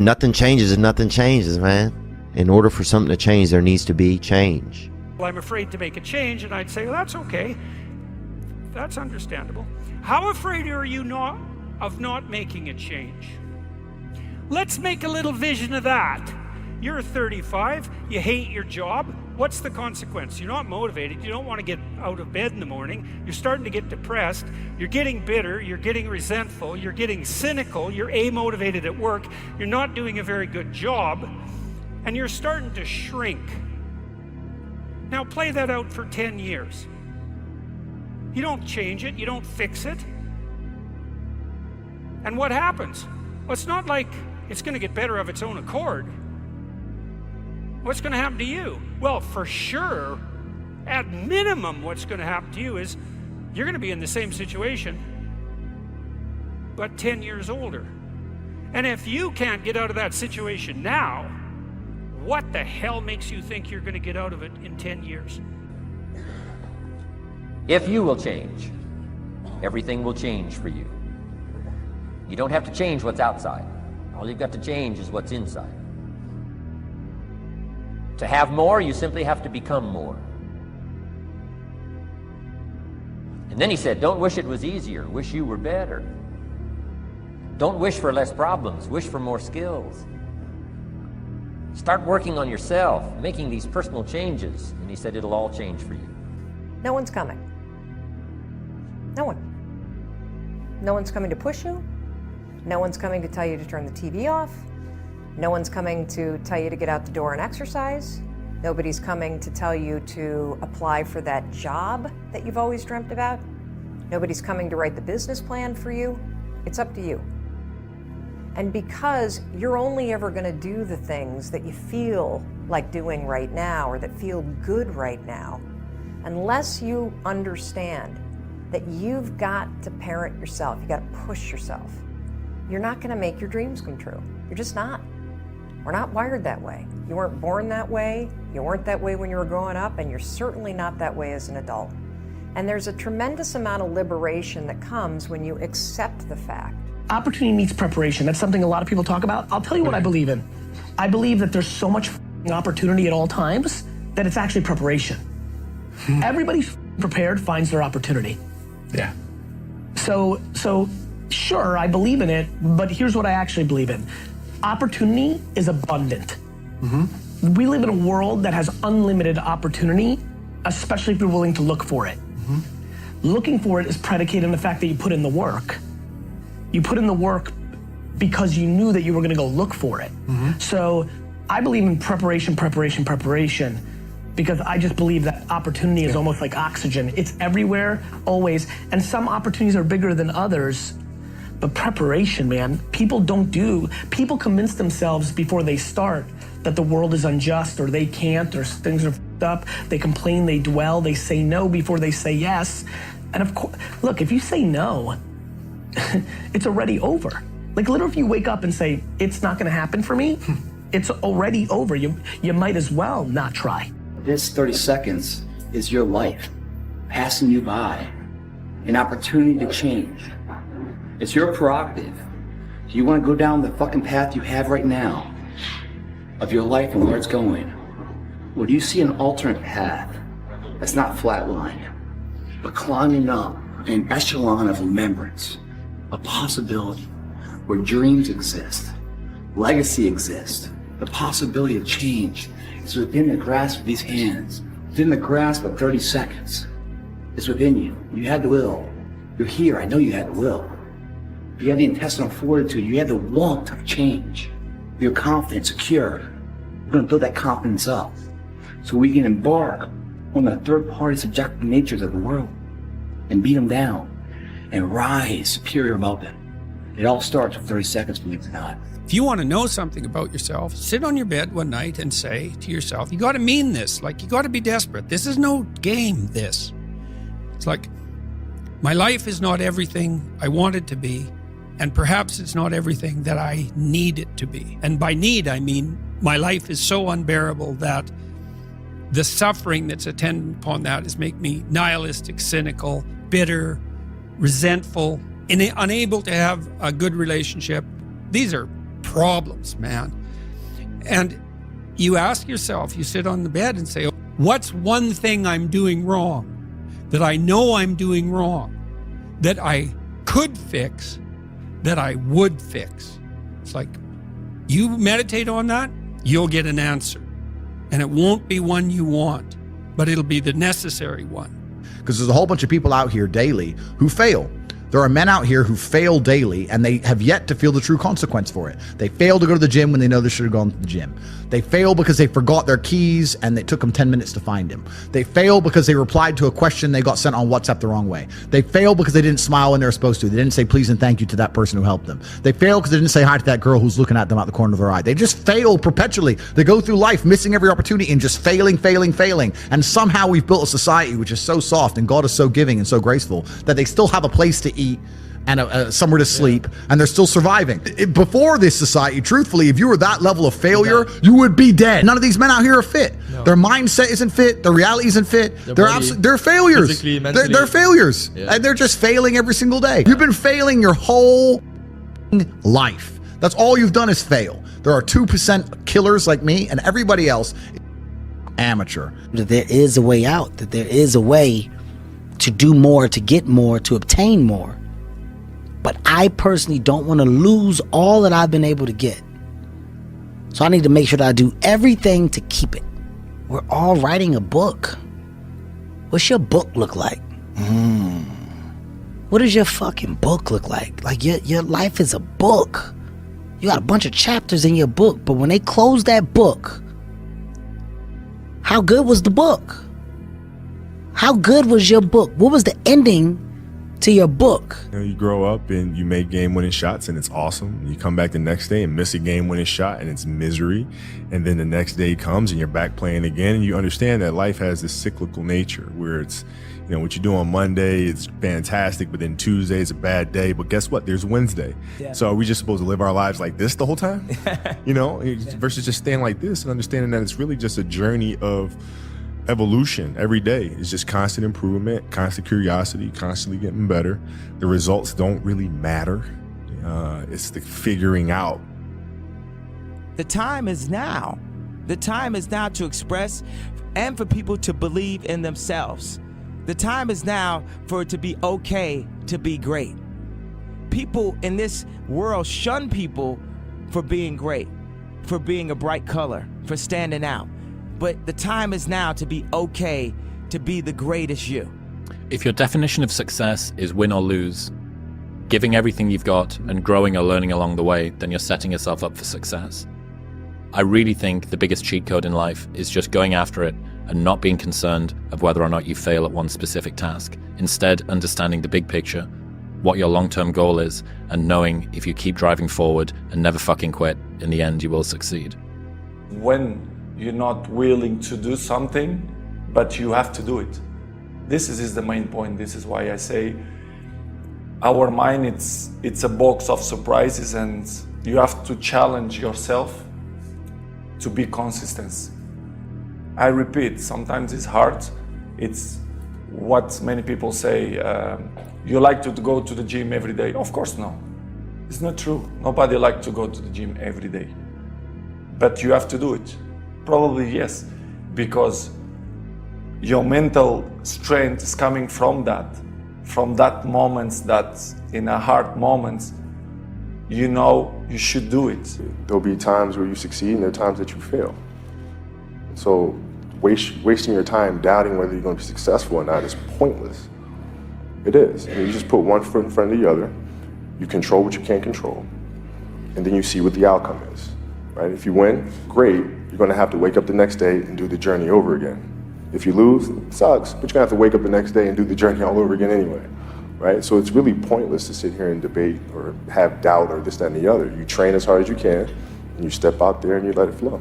Nothing changes and nothing changes, man. In order for something to change, there needs to be change. Well, I'm afraid to make a change, and I'd say, well, that's okay. That's understandable. How afraid are you of not making a change? Let's make a little vision of that. You're 35, you hate your job. What's the consequence? You're not motivated, you don't want to get out of bed in the morning, you're starting to get depressed, you're getting bitter, you're getting resentful, you're getting cynical, you're amotivated at work, you're not doing a very good job, and you're starting to shrink. Now play that out for 10 years. You don't change it, you don't fix it. And what happens? Well, it's not like it's going to get better of its own accord. What's going to happen to you? Well, for sure, at minimum, what's going to happen to you is you're going to be in the same situation, but 10 years older. And if you can't get out of that situation now, what the hell makes you think you're going to get out of it in 10 years? If you will change, everything will change for you. You don't have to change what's outside. All you've got to change is what's inside. To have more, you simply have to become more. And then he said, don't wish it was easier, wish you were better. Don't wish for less problems, wish for more skills. Start working on yourself, making these personal changes. And he said, it'll all change for you. No one's coming. No one. No one's coming to push you. No one's coming to tell you to turn the TV off. No one's coming to tell you to get out the door and exercise. Nobody's coming to tell you to apply for that job that you've always dreamt about. Nobody's coming to write the business plan for you. It's up to you. And because you're only ever going to do the things that you feel like doing right now or that feel good right now, unless you understand that you've got to parent yourself, you got to push yourself, you're not going to make your dreams come true. You're just not. We're not wired that way. You weren't born that way. You weren't that way when you were growing up, and you're certainly not that way as an adult. And there's a tremendous amount of liberation that comes when you accept the fact. Opportunity meets preparation. That's something a lot of people talk about. I'll tell you what I believe in. I believe that there's so much opportunity at all times that it's actually preparation. Everybody prepared finds their opportunity. Yeah. So sure, I believe in it, but here's what I actually believe in. Opportunity is abundant. Mm-hmm. We live in a world that has unlimited opportunity, especially if you're willing to look for it. Mm-hmm. Looking for it is predicated on the fact that you put in the work. You put in the work because you knew that you were going to go look for it. Mm-hmm. So I believe in preparation, because I just believe that opportunity is almost like oxygen. It's everywhere, always, and some opportunities are bigger than others. But preparation, man, people convince themselves before they start that the world is unjust or they can't or things are f***ed up. They complain, they dwell, they say no before they say yes. And of course, look, if you say no, it's already over. Like literally if you wake up and say, it's not gonna happen for me, it's already over. You might as well not try. This 30 seconds is your life passing you by, an opportunity to change. It's your prerogative. Do you want to go down the fucking path you have right now of your life and where it's going? Or do you see an alternate path that's not flatlined, but climbing up an echelon of remembrance, a possibility where dreams exist, legacy exists, the possibility of change is within the grasp of these hands, within the grasp of 30 seconds. It's within you. You had the will. You're here. I know you had the will. You had the intestinal fortitude. You had the want of change. You're confident, secure. We're going to build that confidence up so we can embark on the third-party subjective natures of the world and beat them down and rise superior above them. It all starts with 30 seconds, believe it or not. If you want to know something about yourself, sit on your bed one night and say to yourself, you got to mean this. Like, you got to be desperate. This is no game, this. It's like, my life is not everything I want it to be, and perhaps it's not everything that I need it to be. And by need, I mean my life is so unbearable that the suffering that's attendant upon that is make me nihilistic, cynical, bitter, resentful, unable to have a good relationship. These are problems, man. And you ask yourself, you sit on the bed and say, what's one thing I'm doing wrong that I know I'm doing wrong, that I could fix, that I would fix? It's like, you meditate on that, you'll get an answer. And it won't be one you want, but it'll be the necessary one. Because there's a whole bunch of people out here daily who fail. There are men out here who fail daily, and they have yet to feel the true consequence for it. They fail to go to the gym when they know they should have gone to the gym. They fail because they forgot their keys and it took them 10 minutes to find them. They fail because they replied to a question they got sent on WhatsApp the wrong way. They fail because they didn't smile when they were supposed to. They didn't say please and thank you to that person who helped them. They fail because they didn't say hi to that girl who's looking at them out the corner of their eye. They just fail perpetually. They go through life missing every opportunity and just failing. And somehow we've built a society which is so soft and God is so giving and so graceful that they still have a place to eat and somewhere to sleep, and they're still surviving. Before this society, truthfully, if you were that level of failure, you would be dead. None of these men out here are fit. No. Their mindset isn't fit. Their reality isn't fit. They're failures. They're failures. Yeah. And they're just failing every single day. You've been failing your whole life. That's all you've done is fail. There are 2% killers like me, and everybody else is amateur. That there is a way out, that there is a way to do more, to get more, to obtain more. But I personally don't want to lose all that I've been able to get. So I need to make sure that I do everything to keep it. We're all writing a book. What's your book look like? What does your fucking book look like? Like your life is a book. You got a bunch of chapters in your book, but when they close that book, how good was the book? How good was your book? What was the ending to your book? You know, you grow up and you make game-winning shots and it's awesome. You come back the next day and miss a game-winning shot and it's misery. And then the next day comes and you're back playing again, and you understand that life has this cyclical nature where it's, you know, what you do on Monday is fantastic, but then Tuesday is a bad day. But guess what? There's Wednesday. Yeah. So are we just supposed to live our lives like this the whole time? You know, versus just staying like this and understanding that it's really just a journey of evolution. Every day is just constant improvement, constant curiosity, constantly getting better. The results don't really matter. It's the figuring out. The time is now. The time is now to express and for people to believe in themselves. The time is now for it to be okay to be great. People in this world shun people for being great, for being a bright color, for standing out. But the time is now to be okay to be the greatest you. If your definition of success is win or lose, giving everything you've got and growing or learning along the way, then you're setting yourself up for success. I really think the biggest cheat code in life is just going after it and not being concerned of whether or not you fail at one specific task. Instead, understanding the big picture, what your long-term goal is, and knowing if you keep driving forward and never fucking quit, in the end you will succeed. When you're not willing to do something, but you have to do it. This is the main point. This is why I say our mind, it's a box of surprises, and you have to challenge yourself to be consistent. I repeat, sometimes it's hard. It's what many people say, you like to go to the gym every day. Of course no, it's not true. Nobody likes to go to the gym every day, but you have to do it. Probably yes, because your mental strength is coming from that moments, that in a hard moments, you know you should do it. There'll be times where you succeed and there are times that you fail. So wasting your time doubting whether you're going to be successful or not is pointless. It is. I mean, you just put one foot in front of the other, you control what you can't control, and then you see what the outcome is. Right? If you win, great. You're going to have to wake up the next day and do the journey over again. If you lose, it sucks, but you're going to have to wake up the next day and do the journey all over again anyway. Right? So it's really pointless to sit here and debate or have doubt or this, that, and the other. You train as hard as you can, and you step out there and you let it flow.